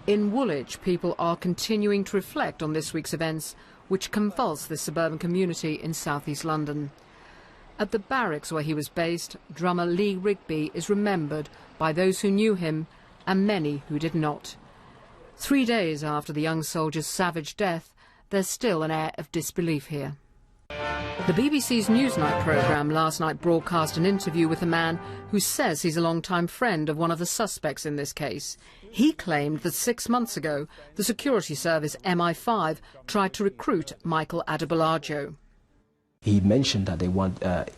In Woolwich, people are continuing to reflect on this week's events, which convulsed this suburban community in southeast London. At the barracks where he was based, drummer Lee Rigby is remembered by those who knew him and many who did not. 3 days after the young soldier's savage death, there's still an air of disbelief here. The BBC's Newsnight programme last night broadcast an interview with a man who says he's a long-time friend of one of the suspects in this case. He claimed that 6 months ago, the security service MI5 tried to recruit Michael Adebolajo. He mentioned that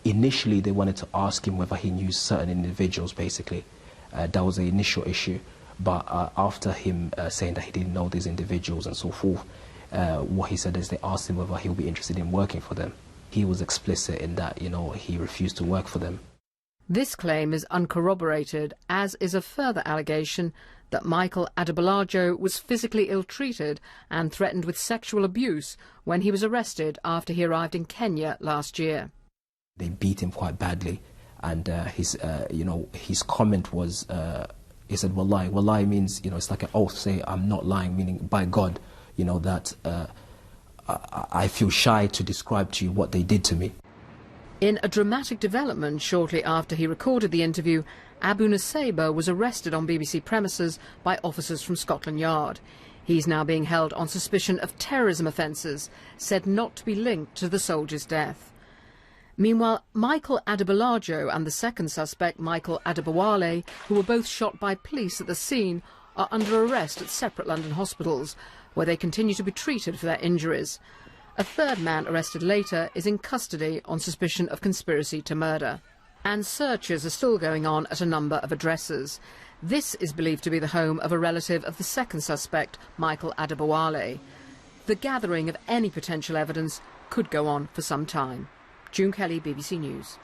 initially they wanted to ask him whether he knew certain individuals, basically. That was the initial issue. But after him saying that he didn't know these individuals and so forth, what he said is they asked him whether he would be interested in working for them. He was explicit in that, he refused to work for them. This claim is uncorroborated, as is a further allegation that Michael Adebolajo was physically ill-treated and threatened with sexual abuse when he was arrested after he arrived in Kenya last year. They beat him quite badly, and his comment was, he said, "Wallahi." Wallahi means, it's like an oath, say, "I'm not lying," meaning by God, that I feel shy to describe to you what they did to me. In a dramatic development shortly after he recorded the interview, Abu Nusayba was arrested on BBC premises by officers from Scotland Yard. He's now being held on suspicion of terrorism offences, said not to be linked to the soldier's death. Meanwhile, Michael Adebolajo and the second suspect, Michael Adebowale, who were both shot by police at the scene, are under arrest at separate London hospitals, where they continue to be treated for their injuries. A third man arrested later is in custody on suspicion of conspiracy to murder. And searches are still going on at a number of addresses. This is believed to be the home of a relative of the second suspect, Michael Adebowale. The gathering of any potential evidence could go on for some time. June Kelly, BBC News.